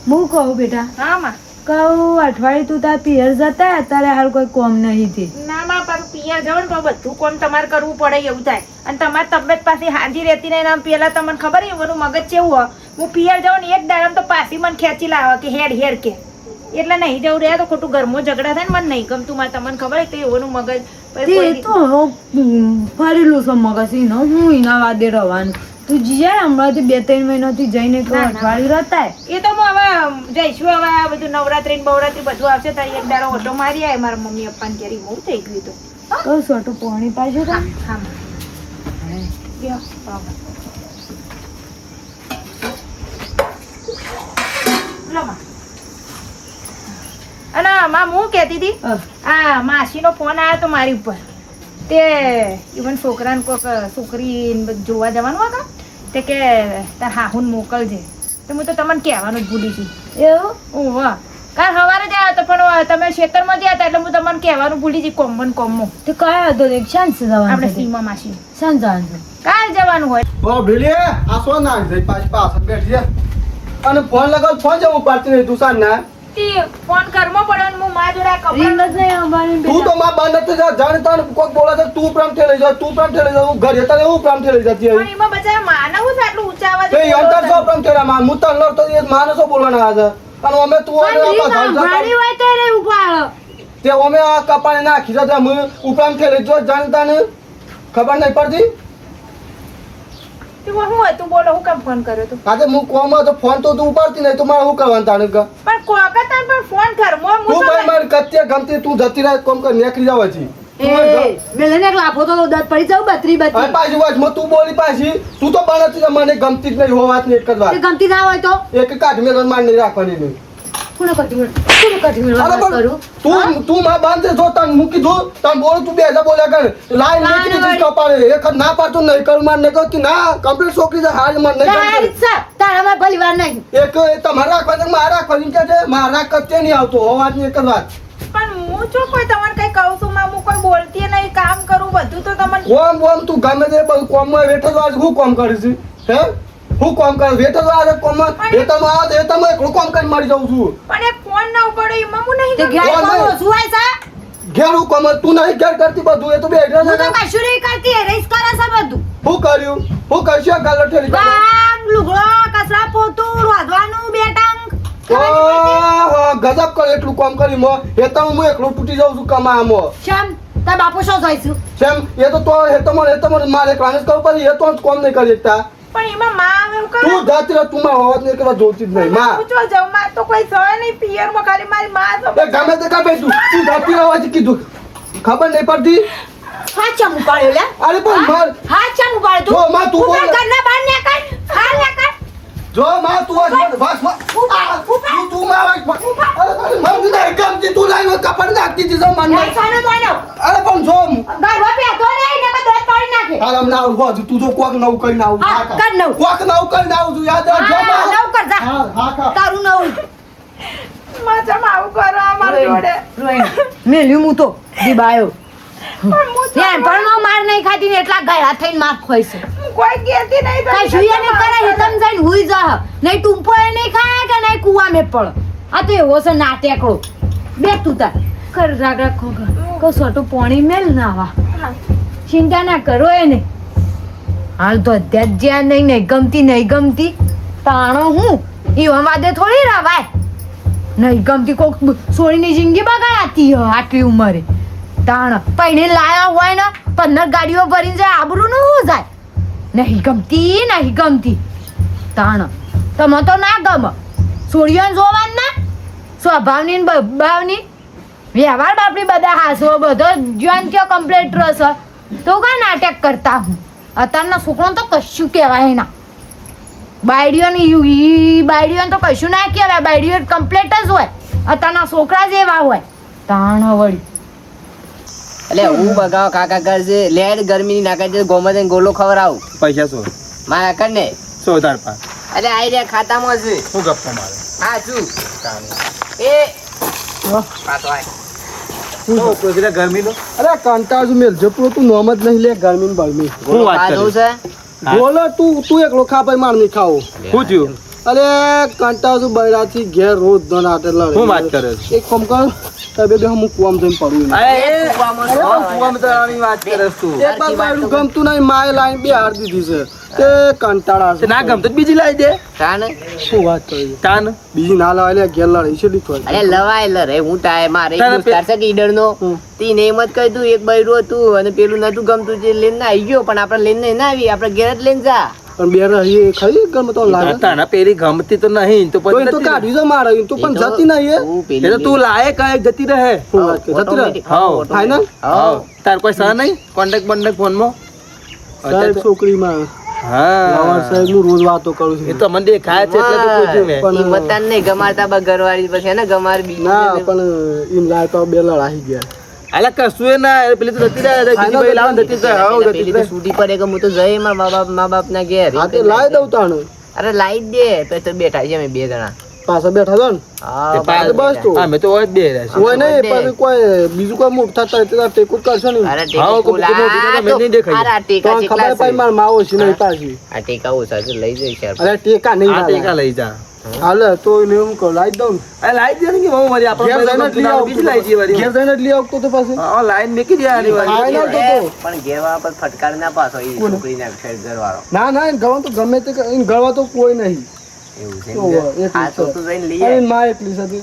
હું કહું બેટા હા માં કહું અઠવાડિયે તું તાર પિયર જતા અત્યારે હાલ કોઈ કોમ નહીં થી ના માં પણ પિયર જાવ ને તો બધું કોમ તમારે કરવું પડે એવું થાય અને તમારી તબિયત પાછી હાજી રહેતી નહીં આમ પેલા તમને ખબર એનું મગજ કેવું હોય હું પિયર જાઉં ને એક દાડમ તો પાછી મને ખેંચી લાવે કે હેડ કે એટલે નહીં જવું રહ્યા તો ખોટું ઘરમાં ઝઘડા થાય ને મને નહીં ગમતું માં તમને ખબર તો એવાનું મગજ તો ફરેલું છે મગજ નો હું એના વાદે રવાનું તું જીયા હમણાંથી 2-3 મહિનાથી જઈને તો અઠવાડિયું રહેતા એ તો હું હવે જઈશું હવે આ બધું નવરાત્રી બવરાત્રી બધું આવશે તો એક દાડો ઓટો મારી આવે મારા મમ્મી પપ્પાને ઘેરી બહુ થઈ ગયું તો કહું સોટું પાણી પાછું હા અને માં હું કહેતી હતી આ માસીનો ફોન આવ્યો તો મારી ઉપર તે ઇવન છોકરાને કોઈક છોકરી જોવા જવાનું હતા તે કે તાર હાહુન મોકલજે તો હું તો તમને કહેવાનું જ ભૂલી છું એવું ઓહ કાલ સવારે જ આવ્યો તો પણ તમે ખેતરમાં ગયા હતા એટલે હું તમને કહેવાનું ભૂલી જઈ કોમમાં તે કયો હતો એક શાંત છે જવાનું આપણે સીમા માસી શાંત જવાનું છે કાલ જવાનું હોય આ સો ના પાછળ બેઠી અને ફોન લગાવ ફોન જવું પાડતી નહીં તું સાંજ ના ફોન કરવો પડે ને હું મા જોડે રીંગ જ નહીં આવવાની તું તો માં બંધ નથી જાણ તને કોઈ બોલે છે તું પ્રેમ થી લઈ જા હું ઘરે તને હું પ્રેમ થી લઈ જતી પણ એમાં બચારા માનવું છે આટલું ઊંચા અવાજે તે અંતર સો પ્રેમ થી માં હું તને લડતો એ માણસો બોલવાના આજે અને અમે તું ઘણી હોય તો રે ઉપાડો તે અમે આ કપાળે નાખી જતા હું ઉપરામ થી લઈ જો જાણતા ને ખબર નહીં પડતી તું હું હતું બોલો હું કેમ ફોન કર્યો તું આજે હું કોમ તો ફોન તો તું ઉપાડતી નહીં તો મારે શું કરવાનું તાને પણ કોકતા પણ ફોન કર તું ભાઈ મારી કત્ય ગમતી તું જતી રહે કોમ કર નીકળી જાવ છી મેલને એક લાફો તો દત પડી જાવ બત્રી અરે પાછી વાત તું બોલી પાછી તું તો બનતી મને ગમતી જ નહીં હોવાત ને એક જ વાત ગમતી ના હોય તો એક કાઢ મેલન માર નહીં રાખવાની નહીં કોને કટી તું માં બાંધે જો તન મૂકી દો તન બોલ તું બેજા બોલ્યા કર લાઈન નીકળી દી કપાળે એક ના પાડતો નહીં કર માર ને કહતી ના કમ્પ્લીટ છોકરી છે હાલ માર નહીં તારા પરિવાર નહીં એક તમારા રાખવા મારા રાખવાની કે છે મારા કત્ય નહીં આવતો હોવાત ને એક જ વાત પણ હું જો કોઈ તમને કઈ કહું છું માં હું કોઈ બોલતી નહીં કામ કરું બધું તો તમને કોમ તું ગમે તે બધું કોમમાં બેઠો તો આજ હું કોમ કરીશ હે હું કોમ કર બેઠો તો આજ કોમમાં વેતનમાં આ વેતનમાં એકલું કોમ કરી મારી જાઉં છું પણ એક ફોન ના ઉપાડો એમાં હું નહીં તે ઘેર કોમ ઓછું હોય છે ઘેર હું કોમ તું નહીં ઘેર કરતી બધું એ તો બેઠો હું તો કશું નહીં કરતી એ રહીશ કરે છે બધું હું કર્યું હું કરશું ગાલો ઠેલી કામ લુગડો કચરા પોતું રોધવાનું બેટાંગ ઓહો ગજબ કર એટલું કામ કરી મો એ તો હું એકલું તૂટી જાઉં છું કમામો શેમ તાર બાપુ શું જોઈશું સેમ એ તો એ તો મારે ક્લાસ કરવું પડે એ તો કોમ નહીં કરી શકતા પણ એમાં માં એવું કરે તું જાતી રહે તું માં હોત ને કરવા જોતી જ નહીં માં હું જો જાઉં માં તો કોઈ સહે નહીં પિયર માં ખાલી મારી માં તો એ ગમે તે કાપે તું જાતી રહેવાથી કીધું ખબર નહીં પડતી હા ચમ ઉપાડ્યો લે અરે પણ માર હા ચમ ઉપાડ્યો જો માં તું બોલ ઘરના બહાર નીકળ હા નીકળ જો માં તું બસ તું માં અરે મને નહીં ગમતી તું લાઈનો કપડ નાખતી હતી જો મને સાનો બોલો અરે પણ જો ગાડો પેતો નહીં ને દોત પાડી નાખે આરામ ના આવું તું તો કોક નવું કરીને આવું હા કર નવ કોક નવું કરીને આવું છું યાદ રાખજો હા નવ કર જા હા હા તારું નવ માં જમ આવું કરો અમારી જોડે મેલ્યું હું તો દીબાયો પણ હું તો પણ માર નહીં ખાતી ને એટલા ગયા થઈને માર ખોઈ છે કોઈ કહેતી નહીં તો કઈ સુયા નહીં કરે હિતમ જઈને હુઈ જા નહીં ટૂંપો એ નહીં ખાય કે નહીં કુવા મે પડ આ તો એવો છે નાટેકડો બે તું તાર કર રાગડા ખોગા કો સોટો પાણી મેલ ના વા ચિંતા ના કરો એ નહીં હાલ તો અત્યારે જ્યાં નહીં ગમતી તાણો હું એવા વાદે થોડી રવાય નહીં ગમતી કોક છોડીની જિંદગી બગાડાતી આટલી ઉંમરે તાણ પૈણે લાયા હોય ને 15 ગાડીઓ ભરીને જાય આબરૂ નું શું જાય નહીં ગમતી તાણ તમે તો ના ગમ છોડીઓને જોવાનું ના સ્વભાવની ભાવની વ્યવહાર બાપડી બધા હાસો બધો જ્ઞાન કયો કમ્પ્લીટ રહેશે તો કા નાટક કરતા હું અત્યારના છોકરાને તો કશું કહેવાય ના બાયડીઓને તો કશું ના કહેવાય બાયડીઓ કમ્પ્લીટ જ હોય અત્યારના છોકરા જ એવા હોય તાણ વળી એટલે હું બગાવ કાકા કરજે લેડ ગરમી ના કરજે ગોમત ગોલો ખવડાવું પૈસા શું મારા કર ને 100 તાર પા અરે આઈ રે ખાતામાં છે શું ગપ્પા મારે હા છું એ પાછો આય તો પ્રોજેક્ટ ગરમી નો અરે કંટાળ મેલ જપરો તું નોમ જ નહીં લે ગરમી બરમી હું વાત કરું છે બોલો તું એકલો ખા ભાઈ માર નહીં ખાઓ શું થયું અરે કંટાળો છું બૈરાથી ઘેર રોજ દન આટે લડે. શું વાત કરે છે? એક કામ કર તમે બે હું કુવામ જઈને પડું એને. અરે એ કૂવામાં તળાવની વાત કરે છે તું. એક બાર બૈરું ગમતું નહીં માએ લાઈન બે હાર દીધી છે તે કંટાળા તે ના ગમતું તો બીજી લાવી દે. તાન શું વાત કરી તાન બીજી ના લાવે ઘેર લડે છે દીધું અરે લવાય લે રે હું તાય મારે એક તારે દોસ્તાર છે કે ઈડરનો તીને એમ જ કહી તું એક બૈરું હતું અને પેલું નતું ગમતું જે લઈને આવી ગયો પણ આપણે લઈને ના આવી આપણે ઘેર જ લઈને જા પણ બે રહી ખરી ગમે તો લાગે તાના પેલી ગમતી તો નહીં તો તો એ તો કાઢી છે મારે તો પણ જતી નહીં એ તું એ પેલી તો તું લાયક કાંઈ જતી રહે. શું વાત કરે જતી રહે હાઉ. ફાઈનલ હા તાર કોઈ સહ નહીં કોન્ટેક્ટ બોન્ટેક્ટ ફોનમાં સાહેબ છોકરીમાં હા લાવર સાહેબ નું રોજ વાતો કરું છું એ તો મને દેખાય છે એટલે તો પૂછ્યું મેં. પણ મતદાન નહીં ગમાડતા બા ઘરવાળી પછી ને ગમાર બીજું ના પણ એમ લાય તો બે લડાઈ ગયા અલા કશું એ ના એ પેલી તો જતી રહે બીજી ભાઈ લાવો ને જતી રહે. હાઉ જતી પેલી રહે. તો છૂટી પડે કે હું તો જઈ મારા મા બાપ ના ઘેર હા તે લાય દઉં તાણ અરે લાઈ જ દે તો બેઠા છે અમે બે જણા પાછા બેઠા છો ને હા તે પાછળ બસ તો. હા મેં તો હોય જ બે રહ્યા છે. હોય નહીં પાછું કોઈ બીજું કોઈ મૂળ થતા હોય તો ટેકો કરશો ને અરે હા, ટેકા કોઈ કોલા મોટી તો મેં નહીં દેખાઈ. અરે આ તો ટેકા ખબર કેટલા પાઈ છે માર માવો છે નહીં પાછી આ ટેકા ઓછા છે લઈ જઈશ યાર અરે ટેકા નહીં આ ટેકા હાલે લઈ જા. તો એને હું કહું લાઈ દઉં ને. અરે લાઈ દે ને કે બહુ મરી આપણે ઘેર જઈને જ લઈ આવું બીજી લાઈ દઈએ વળી. ઘેર જઈને જ લઈ આવતો તો પાછું હા લાઈન મેકી દે આની વાળી. ફાઈનલ તો પણ ઘેરવા પર ફટકાર ના પાછો એ કોને? છોકરીના ઘરવાળો ના ના એને ગવા તો ગમે તે એને ગળવા તો કોઈ નહીં એવું છે તો ને? એકલી હા તો છે. તું જઈને લઈ અરે આય. માં એકલી છે તે.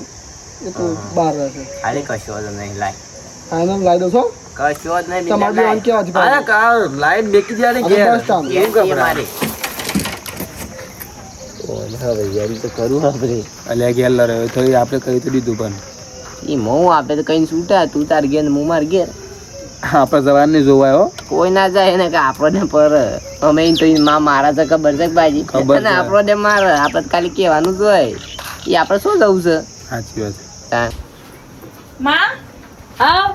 એ તો બહાર રહે છે હાલે કશો જ નહીં લાય ફાઈનલ લાઈ દઉં છો કશો જ નહીં તમારે બીજા આમ કેવા છે અરે કા લાઈન મેકી દે આની હવે ઘેર. બસ સ્ટાન્ડ. લાય. એવું ઘેર ગભરાય. મારે ઓલે હવે યાર તો કરું આપણે અલ્યા ઘેર લડે તો આપણે કહી તો દીધું પણ ઈ મો આપણે તો કઈ છૂટા તું તાર ઘેર ને હું માર ઘેર આપણે જવાન નહીં જોવાય હો. કોઈ ના જાય ને કે આપણને પર અમે ઈ તો ઈ મારા છે ખબર છે કે બાજી ખબર અને છે. આપણને મારે આપણે તો ખાલી કહેવાનું જ હોય ઈ આપણે શું જવું છે સાચી વાત. તાણ. માં આવ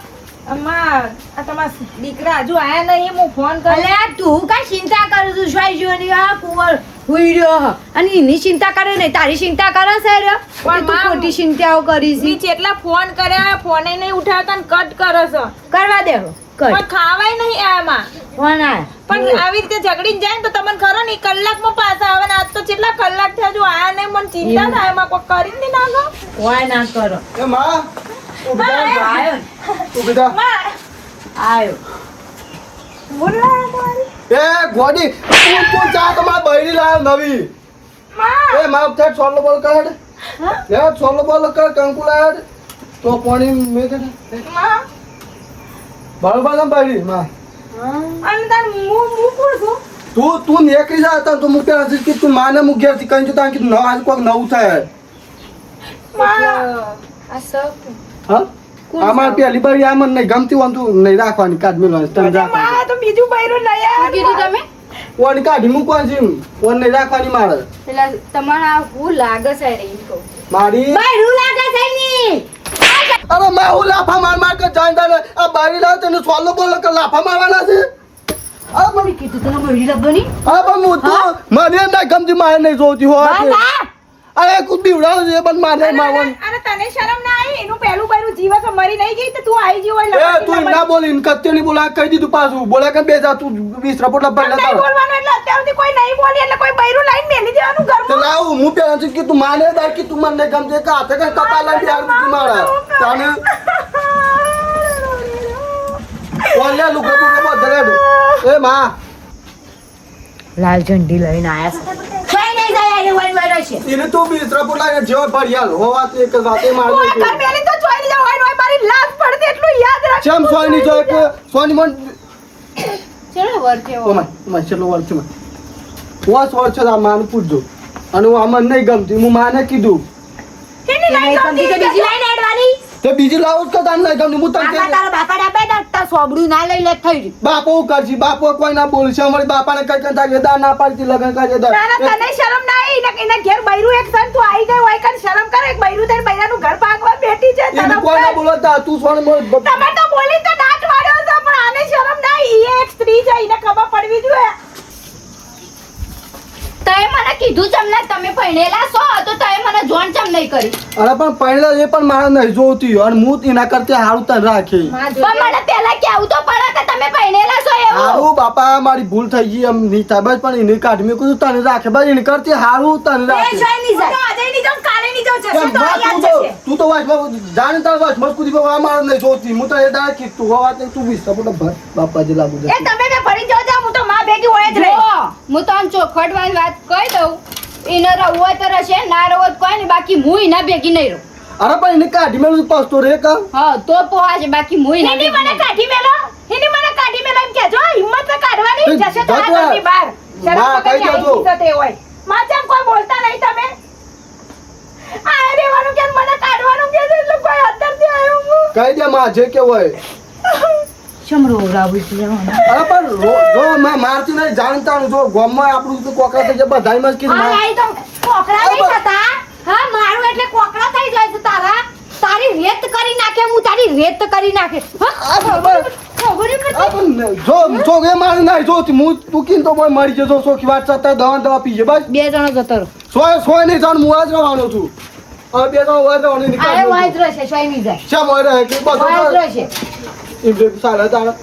અમાર આ તમારા દીકરા હજુ આયા નહીં હું ફોન કર્યો અલ્યા તું કાંઈ ચિંતા કરું છું સ્વાઈજીઓની આ કુંવર હુઈ રહ્યો હ. અને એની ચિંતા કરે ને તારી ચિંતા કરે છે રે પણ તું માં- ખોટી ચિંતાઓ કરી મી છે જેટલા ફોન કર્યા ફોને નહીં ઉઠાવતા ને કટ કરો છો કરવા દે હો, કર પણ ખાવાય નહીં આમાં ફોન આય પણ આવી રીતે ઝઘડીને જાય ને તો તમને ખરો ને કલાકમાં પાછા આવે ને આજ તો કેટલા કલાક થયા હજુ આયા નહીં મને ચિંતા થાય એમાં કોઈ કરી જ નહીં નાખો કોઈ ના કરો એ માં ઊભી થા. આયો ઊભી થા. માં આયો બોલાય તમારી એ ગોડી તું ચા તો મારા બૈરી લાવ નવી માં એ માર ઉઠાડ સોલો બોલ કર લે સોલો બોલ કર કંકુ લાડ તો પાણી મે કર માં બરોબર ને બૈરી માં અને તાર મૂકું છું તું એકલી જા તા તું મુકે નથી કે તું માને મુકે હતી કઈ જો તાં કે ન આજ કોક નવું થાય માં આ સબ હા આમાં પેલી બૈરી આમ નહીં ગમતી હોય તું નહીં રાખવાની કાઢ મેલવાની તમે રાખવાની માં તો બીજું બૈરું લઈ શું કીધું આવ્યા તમે ઓની કાઢી મૂકવાની છે ઓન નહીં રાખવાની મારે પેલા તમારા હું લાગે છે રે ઈ કહું મારી બૈરું લાગે છે ની અરે મેં હું લાફા માર કે જાણ તારે આ બૈરી લાવ તને સોલો બોલ કે લાફા મારવાના છે અરે કોણે કીધું તને બૈરી લાગવાની હું તું મને ના ગમતી મારે નહીં જોતી હોય બા અરે કુછ બીવડાવ છે પણ મારે મારવાનું અને તને શરમ ના આવી એનું પહેલું બૈરું જીવસ મરી નહીં ગઈ તો તું આવી ગઈ હોય એ લપસી તું લપસી. ના બોલી કત્તે નહીં બોલા કહી દીધું પાછું બોલા કે બે જા તું 20 રપોટ લપટ નહીં લેતા બોલવાનું એટલે અત્યાર સુધી કોઈ નહીં બોલી એટલે કોઈ બૈરું લઈને મેલી દેવાનું તો ઘરમાં લાવ હું પેલા છે કે તું માને દાર કે તું મને ગમજે કે હાથે કઈ કપા લઈ યાર તું મારા તાને ઓલે લુગડો બુગડો બધરેડું એ માં લાલ ઝંડી લઈને આયા છે કઈ નહીં જાય એને વઈ વઈ રહેશે એને તું 20 રપોટ લાગે જેવો ભરિયાલ હો વાત એક જ વાત એ માર કોઈ ઘર મેલી તો ચોરી જાવ હોય ને હોય મારી લાશ પડતી એટલું યાદ રાખ ચમ સોની જો એક સોની મન ચલો વર્તે ઓમાં ઓમાં ચલો વળ છે વાસ વળ છે આ માન પૂછજો અને હું આમાં નહીં ગમતી હું માને કીધું એને નહીં સમજી તો ગમતી બીજી લાઈન એડવાની તો બીજી લાવો જ કે તાન નહીં ગમતી હું તને આમાં કહી તારા બાપાને આપે ને તાર સોબડું ના લઈ લે થઈ ગયું બાપો હું કરજી બાપો કોઈ ના બોલશે અમારી બાપાને કઈ કઈ થાય દા ના પાડતી લગન કરે દા ના ના તને શરમ ના આવી એના ઘેર બૈરું એક સન તું આવી ગઈ હોય કન શરમ કરે એક બૈરું થઈને બૈરાનું ઘર ભાગવા બેઠી છે એને શરમ કોઈ ના કર. બોલતા તું સોને મોર તમે તો બોલી તો દાંત વાળ્યો છે પણ આને શરમ ના આવી ઈ એક સ્ત્રી છે એને ખબર પડવી જોઈએ તમે મને કીધું ચમ ના તમે ભણેલા છો તો તમે મને જોણ ચમ નહીં કરી અરે પણ પહેલા એ પણ મારે નહીં જોતી અને હું એના કરતા હારું તને રાખી પણ મને પહેલા કેવું તો પડે કે તમે ભણેલા છો એવું હારું બાપા મારી ભૂલ થઈ ગઈ એમ નહીં થાય બસ પણ એને કાઢ મેં કીધું તને રાખે બસ એને કરતી હારું તને એ રાખે શાય નહીં જાય. આજે નહીં જાઉં, કાલે નહીં જાઉં, જશે કેમ તો વાત યાદ તું તો જશે. તું તો વાંચમાં જાણે તાર વાંચમાં કુદી બાબા મારે નહીં જોતી હું તો એ ડાયરેક્ટ કીધું હવે વાત તું બીસ સપોર્ટ ભર બાપા જે લાગુ એ તમે બે ભણી જાઓ જા, હું તો માં ભેગી હોય જ રહી. જો હું તો આમ ચોખવટવાળી વાત કહી દઉં એને રહવું હોય તો રહેશે ના રહવું હોય તો કોઈ નહીં બાકી હું એના ભેગી નહીં રહું અરે પણ એને કાઢી મેલું પાસ તો રે કા હા તો પોહાશે બાકી હું એના હિની ભેગી મને નહીં. કાઢી મેલો, હિની મને કાઢી મેલો એમ કહેજો. હિંમત ને કાઢવાની એ જશે તો આ જતો ઘરની બહાર. શરમ માં વગરની કહી આઈ દેજો. જતી હોય. માં જેમ કોઈ બોલતા નહીં તમે. આ રહેવાનું કે મને કાઢવાનું કે છે એટલે કોઈ અંદરથી આવ્યું હું. કહી દે માં જે કે હોય ચમરો રાવું છે અરે પણ જો માં મારતી નહીં જાણતા જો ગામમાં આપણું તો કોકરા થઈ જાય બધાયમાં જ કીધું આ માં. લાઈ તો કોકરા નહીં થતા હા મારું એટલે કોકરા થઈ જાય છે તારા તારી રેત કરી નાખે હું તારી રેત કરી નાખે આ બરાબર. ખબર આ પણ જો એ મારે નહીં જોતી હું તું કીન તો કોઈ મરી જજો સોખી વાત છતાં દવા પીજે બસ બે જણો જતો રહો સોય નહીં જાણ હું જ રહેવાનો છું હવે બે જણ હોય રહેવાનું અરે નીકળ વાઈટ રહેશે સોય નહીં જાય શા મોય રહે કે વાઈટ બધું રહેશે એમ જે સારા તારા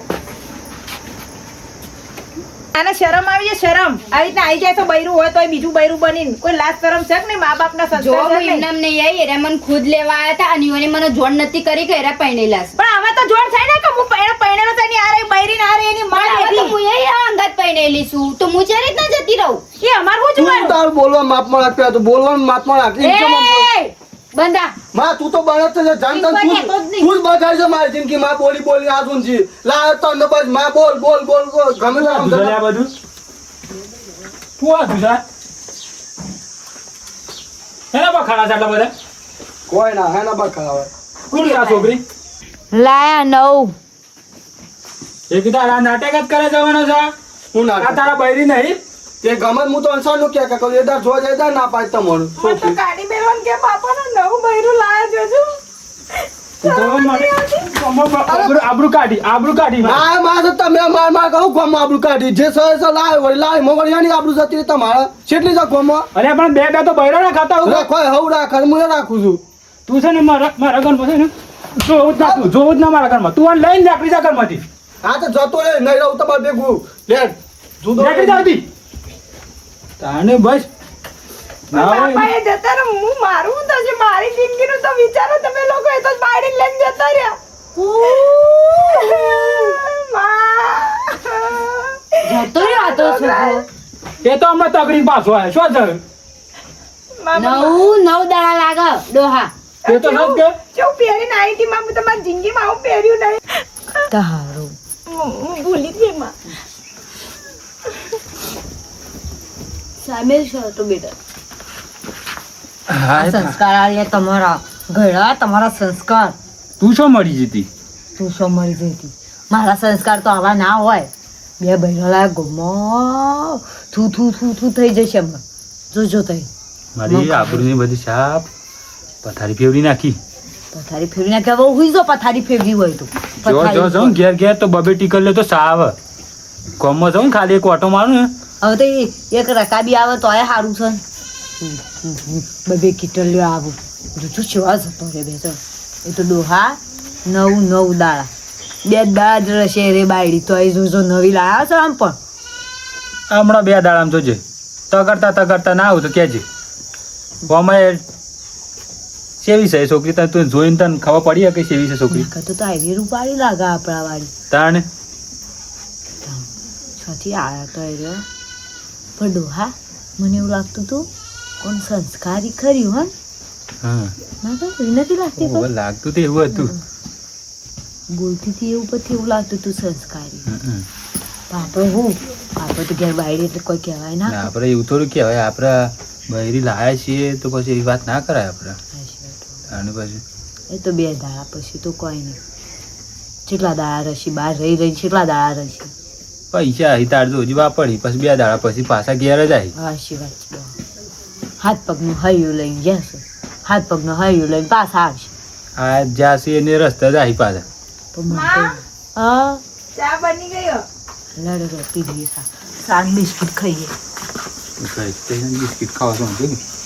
આને શરમ આવી જાય, શરમ આવી રીતના આવી જાય તો બૈરું હોય તો બીજું બૈરું બનીને કોઈ લાજ શરમ છે કે નહીં? મા બાપના જો સંસ્કાર છે હું કે નહીં? એમનેમ નહીં આવી એરા મને ખુદ લેવા આવ્યા હતા અને એને મને જોણ નથી કરી કે એરા પૈણેલા છે પણ હવે તો જોડ થાય ને કે હું પૈણેલો તો એની આ રહી બૈરી ને આ રહી એની માં પણ હવે તો બેઠી. હું એ અંગત પૈણેલી છું તો હું જે રીતના જતી રહું એ અમાર શું તું જોવાનું? તાર બોલવા માપમાં રાખ્યા તો બોલવાનું માપમાં રાખી એ બંધા માં તું તો બળદ છે જાણતા ઈ તું તો જ નહીં. તું જ બધાય છે મારી જિંદગી માં બોલી બોલી આ સુનજી લા તને બસ માં બોલ બોલ બોલ બોલ ગમે તે આમ આ બધું શું આ ગુજરાત એના પર ખાના છે આટલા બધા કોઈ ના હે ના બખા આવે કોણ છે આ છોકરી લાયા નવ એ કીધા આ નાટક જ કરે જવાનો છે હું આ ના તારા બૈરી નહીં તે ગમે હું તો અંસાર નું ક્યાં કહું એદાર જોવા જાય એદાર ના પાડ તમારું મને તો કાઢી મેલવાનું કે બાપાનો નવું બૈરું લાયા જોજો. આબરૂ કાઢી ના માં તો તમે માર કહું ગમ આબરૂ કાઢી જે સહે સ લાય વળી લાય મોગળિયાની આબરૂ જતી રહી તમારા કેટલી છે ગમો અરે પણ બે તો બૈરો ના ખાતા હું રાખો હવ રાખ હું રાખું છું તું છે ને મારા ઘરમાં છે ને જોવું જ ના મારા ઘરમાં તું આને લઈને નીકળી જા ઘરમાંથી હા તો જતો રે નહીં રહું તમારે ભેગું લેટ જુદો નીકળી જાવતી તાને બસ ના હોય ને. બાપા એ જતા રહે, હું મારું શું થશે? મારી જિંદગીનું તો વિચારો તમે લોકો. એ તો બાયડી લઈને જતા રહ્યા. માં. જતો રહ્યો આ તો છોકરો એ તો હમણાં તકડી પાછો આવે શું છે નવ દાડા લાગે ડોહા એ તો નથી કે જો પહેરીને આવી હતી માં, હું તમારી જિંદગીમાં આવું પહેર્યું નહીં. તારું હું ભૂલી ગઈ માં. સામેલ છો તો બેટા આ સંસ્કાર આલ્યા તમારા ઘડા તમારા સંસ્કાર તું શું મરી જતી તું શું મરી જતી મારા સંસ્કાર તો આવા ના હોય બે બહેનોલા ગમો થૂ થૂ થૂ થૂ થઈ જશે હમણાં જોજો તઈ મારી આબરૂની બધી સાપ પથારી ફેવરી નાખી પથારી ફેરવી નાખે હવે હુઈ જો પથારી ફેરવી હોય તો જો જો ઘેર ઘેર તો બબે ટીકલ લે તો સાવ કોમમાં જાઉં ને ખાલી એક ઓટો મારું ને હવે તો એક રકાબી આવે તોય સારું છે બબે કીટલ્યો આવું જોજો સેવા જતો રે બે તો એ તો ડોહા નવ દાડા બે દાડા જ રહેશે રે બાયડી તો એ જોજો નવી લાયા છે આમ પણ હમણાં બે દાડામાં જોજે તગડતા ના આવું તો કહેજે અમે સેવી છે છોકરી તને તું જોઈને તને ખબર પડી કે સેવી છે છોકરી તો આવી રૂપાળી લાગે આપણા વાળી તાણે છથી આયા તો એ રહ્યો પણ ડોહા મને એવું લાગતું હતું કોણ સંસ્કારી ખરી હો હા ના તો એવી નથી લાગતી ઓવે પણ લાગતું તો એવું હતું બોલતી હતી એવું પછી એવું લાગતું હતું સંસ્કારી હમ. આપણે તો ઘેર બાયડી એટલે કોઈ કહેવાય ના ના, આપણે એવું થોડું કહેવાય આપણે બહેરી લાયા છીએ તો પછી એવી વાત ના કરાય આપણે અને પછી એ તો બે દાડા પછી તો કોઈ નહીં કેટલા દાડા રસી બહાર રહી કેટલા દાડા રસી પૈસા અહીં તારજો હજી વાપરી પછી બે દાડા પછી પાછા ઘેર જ આવી હાશી વાત છે હાથ પગનું હૈયું લઈને જશે હાથ પગનું હૈયું લઈને પાછા આવશે આ જ્યાં છે એને રસ્તા જ આવી પાછા તો મને તો હા ચા બની ગયો. લડો પી લઈએ શાક બિસ્કુટ ખાઈએ બિસ્કિટ ખાવા તો